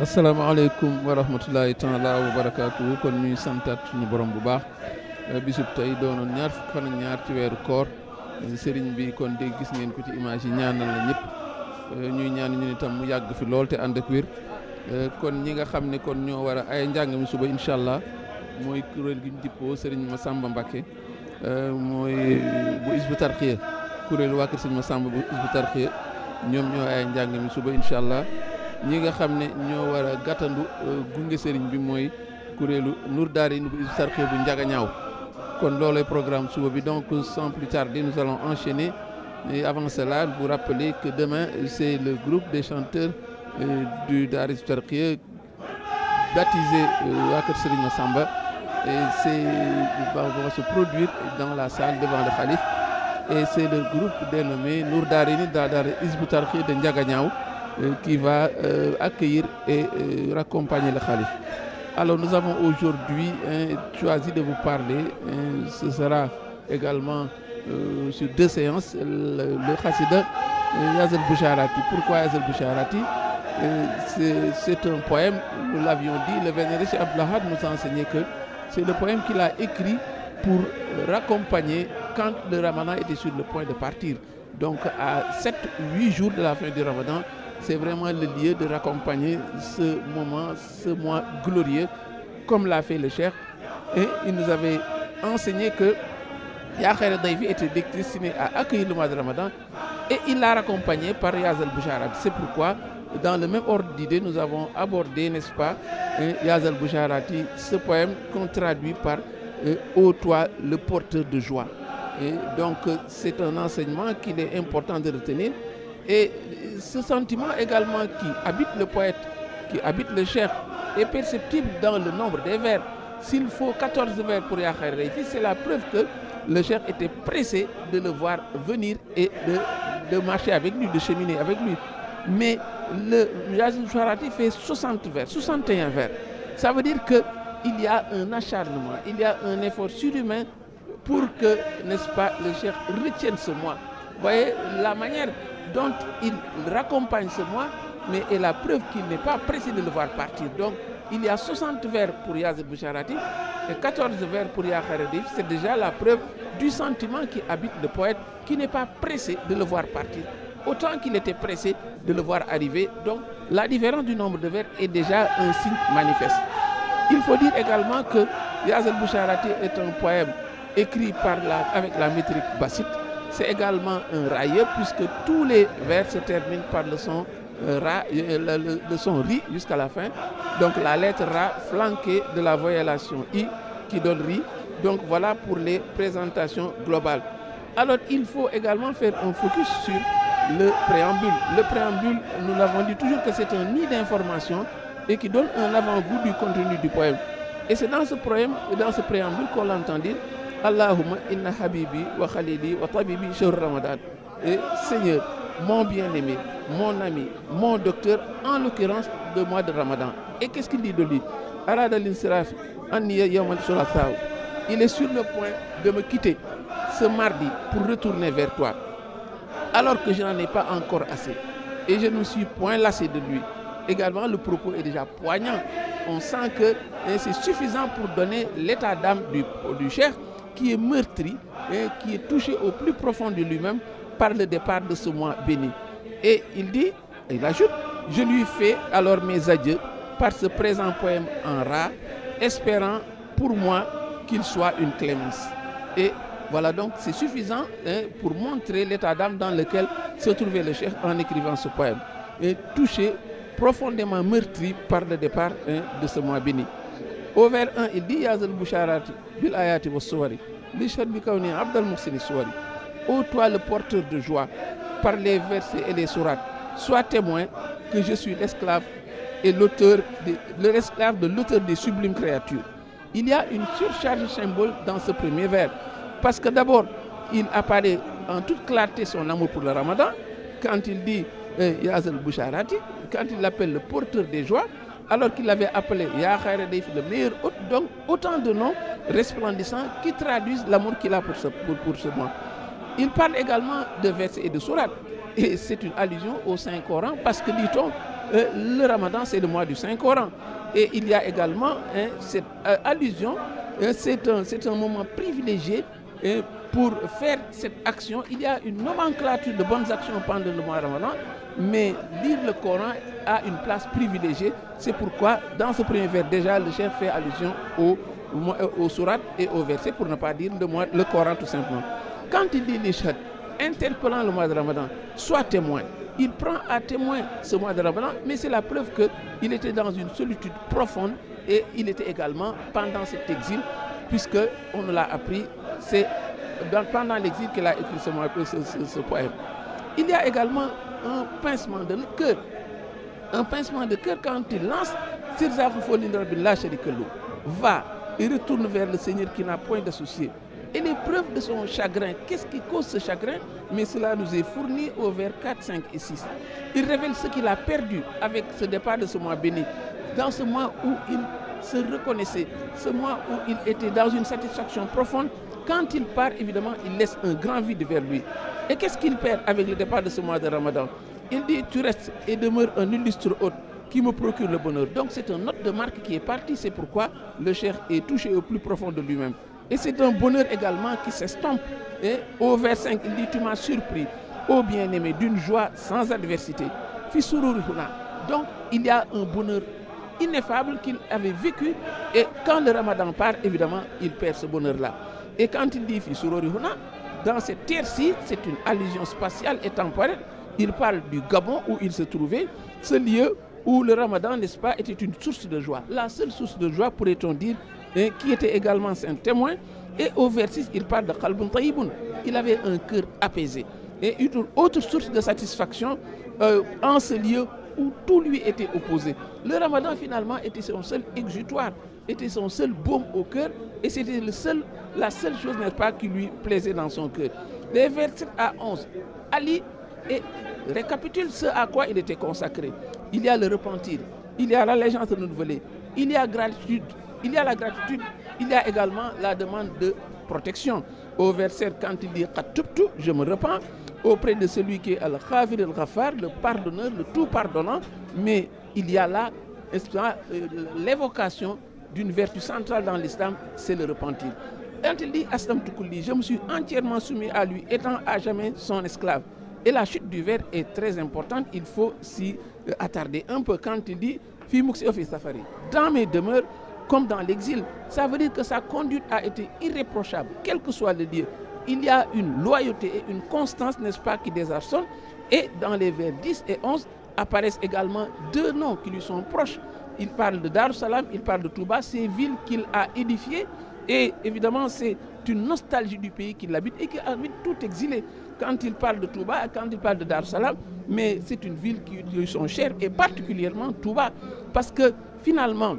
asalaamaaleykum wa rahmatulahi taala wa barakaatu kon ñuy santaat suñu borom bu baax bisub tey doonoon ñaar fukki fan ak ñaar ci weeru koor sëriñ bi kon dégg gis ngeen ko ci image yi ñaanal la ñëpp ñuy ñaan ñu itam mu yàgg fi lool te ànd ak wér kon ñi nga xam ne kon ñoo war a ay njàng mi suba incha allah mooy kuréel gi ñu dippoo sëriñ Massamba Mbacké mooy bu Hizbut Tarqiyyah kuréel waa kër sëriñ Massamba bu Hizbut Tarqiyyah ñoom ñoo ay njàng mi suba incha allah. ñi nga xam ne ñoo war a gàttandu gunge sëriñ bi mooy kuréelu Nour Daarayni bu Hizbut Tarqiyyah bu Njagañaaw kon loolay programme suba bi donc sans plus tarder nous allons enchaîner et avant cela vous rappeler que demain c'est le groupe des chanteurs du Daara Hizbut Tarqiyyah baptisé waa kër Serigne Massamba et va se produire dans la salle devant le khalife et c'est le groupe dénommé Nour Daarayni Daara Hizbut Tarqiyyah de Njagañaaw qui va accueillir et raccompagner le khalife. Alors nous avons aujourd'hui choisi de vous parler, ce sera également sur 2 séances, le Khassida Yazal Boucharati. Pourquoi Yazal Boucharati? C'est un poème, nous l'avions dit, le vénéré Cheikh Abdou Lahad nous a enseigné que c'est le poème qu'il a écrit pour raccompagner quand le Ramadan était sur le point de partir. Donc à 7-8 jours de la fin du Ramadan, c'est vraiment le lieu de raccompagner ce moment, ce mois glorieux, comme l'a fait le Cheikh. Et il nous avait enseigné que Ya Khayra Dayfi était destiné à accueillir le mois de Ramadan et il l'a raccompagné par Yazal Boucharati. C'est pourquoi, dans le même ordre d'idée, nous avons abordé, n'est-ce pas, Yazal Boucharati, ce poème qu'on traduit par Ô toi, le porteur de joie. Et donc, c'est un enseignement qu'il est important de retenir. Et ce sentiment également qui habite le poète, qui habite le cheikh, est perceptible dans le nombre des vers. S'il faut 14 vers pour Ya Khayra Dayfi, c'est la preuve que le cheikh était pressé de le voir venir et de marcher avec lui, de cheminer avec lui. Mais le Yazal Boucharati fait 60 vers, 61 vers. Ça veut dire qu'il y a un acharnement, il y a un effort surhumain pour que, n'est-ce pas, le cheikh retienne ce mois. Vous voyez la manière dont il raccompagne ce mois, mais est la preuve qu'il n'est pas pressé de le voir partir. Donc, il y a 60 vers pour Yazal Boucharati et 14 vers pour Ya Khayra Dayfi. C'est déjà la preuve du sentiment qui habite le poète, qui n'est pas pressé de le voir partir, autant qu'il était pressé de le voir arriver. Donc, la différence du nombre de vers est déjà un signe manifeste. Il faut dire également que Yazal Boucharati est un poème écrit avec la métrique bassite. C'est également un railleur puisque tous les vers se terminent par le son Ra, le son Ri jusqu'à la fin. Donc la lettre Ra flanquée de la voyellation I qui donne Ri. Donc voilà pour les présentations globales. Alors il faut également faire un focus sur le préambule. Le préambule, nous l'avons dit toujours que c'est un nid d'information et qui donne un avant-goût du contenu du poème. Et c'est dans ce poème, dans ce préambule qu'on l'entend dire Allahumma inna habibi wa khalili wa tabibi shahr Ramadan. Et Seigneur, mon bien-aimé, mon ami, mon docteur, en l'occurrence le mois de Ramadan. Et qu'est-ce qu'il dit de lui? Arada al-insiraf anniya yawm al-thulatha. Il est sur le point de me quitter ce mardi pour retourner vers toi, alors que je n'en ai pas encore assez. Et je ne me suis point lassé de lui. Également, le propos est déjà poignant. On sent que c'est suffisant pour donner l'état d'âme du cheikh, qui est meurtri et qui est touché au plus profond de lui-même par le départ de ce mois béni. Et il ajoute, je lui fais alors mes adieux par ce présent poème en Ra, espérant pour moi qu'il soit une clémence. Et voilà, donc c'est suffisant pour montrer l'état d'âme dans lequel se trouvait le cheikh en écrivant ce poème. Et touché, profondément meurtri par le départ de ce mois béni. Au vers 1, il dit Yazal Boucharati bil ayati wa suwari li shadbi kawni abdal muhsini suwari. Ô toi le porteur de joie par les versets et les sourates, sois témoin que je suis l'esclave et l'esclave de l'auteur des sublimes créatures. Il y a une surcharge symbole dans ce premier vers parce que d'abord il apparaît en toute clarté son amour pour le Ramadan quand il dit Yazal Boucharati, quand il l'appelle le porteur des joies, alors qu'il l'avait appelé Ya Khayra Dayfi, le meilleur hôte. Donc autant de noms resplendissants qui traduisent l'amour qu'il a pour ce mois. Il parle également de versets et de sourates. Et c'est une allusion au Saint-Coran parce que, dit-on, le Ramadan, c'est le mois du Saint-Coran. Et il y a également cette allusion, c'est un moment privilégié pour faire cette action. Il y a une nomenclature de bonnes actions pendant le mois Ramadan, mais lire le Coran a une place privilégiée. C'est pourquoi, dans ce premier vers, déjà, le chef fait allusion au surat et au verset, pour ne pas dire le Coran tout simplement. Quand il dit l'ishhad, interpellant le mois de Ramadan, sois témoin. Il prend à témoin ce mois de Ramadan, mais c'est la preuve qu'il était dans une solitude profonde et il était également pendant cet exil, puisque on nous l'a appris, c'est pendant l'exil qu'il a écrit ce poème. Il y a également un pincement de cœur. Un pincement de cœur quand il lance va et retourne vers le Seigneur qui n'a point d'associé. Et l'épreuve de son chagrin, qu'est-ce qui cause ce chagrin? Mais cela nous est fourni au vers 4, 5 et 6. Il révèle ce qu'il a perdu avec ce départ de ce mois béni. Dans ce mois où il se reconnaissait, ce mois où il était dans une satisfaction profonde, quand il part, évidemment, il laisse un grand vide vers lui. Et qu'est-ce qu'il perd avec le départ de ce mois de Ramadan? Il dit, tu restes et demeures un illustre hôte qui me procure le bonheur. Donc c'est un note de marque qui est parti, c'est pourquoi le cheikh est touché au plus profond de lui-même. Et c'est un bonheur également qui s'estompe. Et au vers 5, il dit, tu m'as surpris, ô bien-aimé, d'une joie sans adversité. Donc il y a un bonheur ineffable qu'il avait vécu. Et quand le Ramadan part, évidemment, il perd ce bonheur-là. Et quand il dit Fisurorihuna, dans cette terre-ci, c'est une allusion spatiale et temporelle. Il parle du Gabon où il se trouvait, ce lieu où le Ramadan, n'est-ce pas, était une source de joie. La seule source de joie, pourrait-on dire, qui était également un témoin. Et au vers 6, il parle de Qalbun Taïboun. Il avait un cœur apaisé. Et une autre source de satisfaction en ce lieu où tout lui était opposé. Le Ramadan, finalement, était son seul exutoire, était son seul baume au cœur, et c'était la seule chose, n'est-ce pas, qui lui plaisait dans son cœur. Les versets à 11, Ali récapitule ce à quoi il était consacré. Il y a le repentir, il y a l'allégeance renouvelée, il y a gratitude, il y a la gratitude, il y a également la demande de protection. Au verset, quand il dit Qatubtu, je me repens, auprès de celui qui est Al-Khafir Al-Ghaffar, le pardonneur, le tout pardonnant, mais il y a là l'évocation d'une vertu centrale dans l'islam, c'est le repentir. Quand il dit Aslam Tukulli, je me suis entièrement soumis à lui, étant à jamais son esclave. Et la chute du vers est très importante, il faut s'y attarder un peu quand il dit Fi Muksi Ofi Safari, dans mes demeures comme dans l'exil. Ça veut dire que sa conduite a été irréprochable, quel que soit le lieu. Il y a une loyauté et une constance, n'est-ce pas, qui désarçonnent. Et dans les vers 10 et 11 apparaissent également deux noms qui lui sont proches. Il parle de Dar Salam, il parle de Touba, ces villes qu'il a édifiées. Et évidemment, c'est une nostalgie du pays qu'il habite et qui habite tout exilé. Quand il parle de Touba, quand il parle de Dar Salam, mais c'est une ville qui lui sont chères, et particulièrement Touba. Parce que finalement,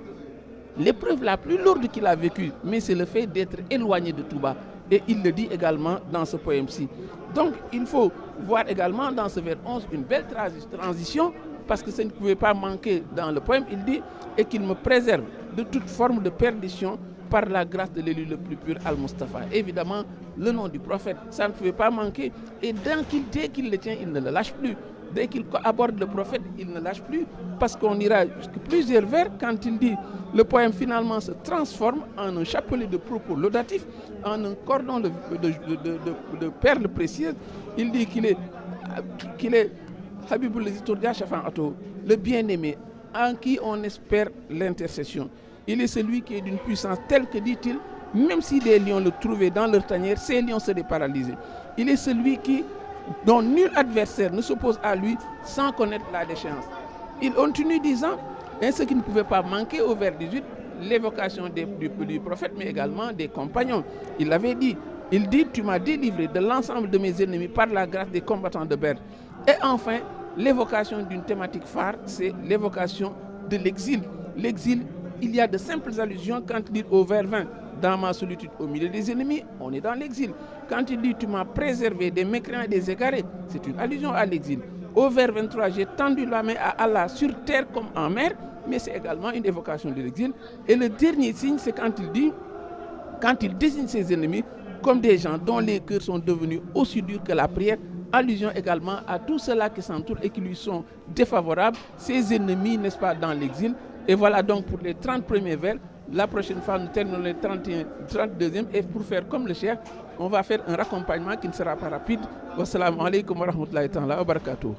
l'épreuve la plus lourde qu'il a vécue, mais c'est le fait d'être éloigné de Touba. Et il le dit également dans ce poème-ci. Donc il faut voir également dans ce vers 11 une belle transition, parce que ça ne pouvait pas manquer dans le poème. Il dit « Et qu'il me préserve de toute forme de perdition par la grâce de l'élu le plus pur, Al-Mustafa ». Évidemment, le nom du prophète, ça ne pouvait pas manquer. Et dès qu'il le tient, il ne le lâche plus. Dès qu'il aborde le prophète, il ne lâche plus, parce qu'on ira jusqu'à plusieurs vers quand il dit le poème finalement se transforme en un chapelet de propos laudatifs, en un cordon de perles précieuses. Il dit qu'il est Habibul Zitordia Shafan Ato, le bien-aimé en qui on espère l'intercession. Il est celui qui est d'une puissance telle que, dit-il, même si des lions le trouvaient dans leur tanière, ces lions seraient paralysés. Il est celui dont nul adversaire ne s'oppose à lui sans connaître la déchéance. Il continue disant, ce qui ne pouvait pas manquer au vers 18, l'évocation du prophète, mais également des compagnons. Il avait dit, tu m'as délivré de l'ensemble de mes ennemis par la grâce des combattants de Badr. Et enfin, l'évocation d'une thématique phare, c'est l'évocation de l'exil. L'exil, il y a de simples allusions quand il dit au vers 20, dans ma solitude au milieu des ennemis, on est dans l'exil. Quand il dit tu m'as préservé des mécréants et des égarés, c'est une allusion à l'exil. Au vers 23, j'ai tendu la main à Allah sur terre comme en mer, mais c'est également une évocation de l'exil. Et le dernier signe, c'est quand il désigne ses ennemis comme des gens dont les cœurs sont devenus aussi durs que la prière, allusion également à tous ceux-là qui s'entourent et qui lui sont défavorables, ses ennemis, n'est-ce pas, dans l'exil. Et voilà donc pour les 30 premiers vers. La prochaine fois, nous terminons les 32e. Et pour faire comme le cheikh, on va faire un raccompagnement qui ne sera pas rapide. Wassalamu alaikum wa rahmatullahi wa barakatuh.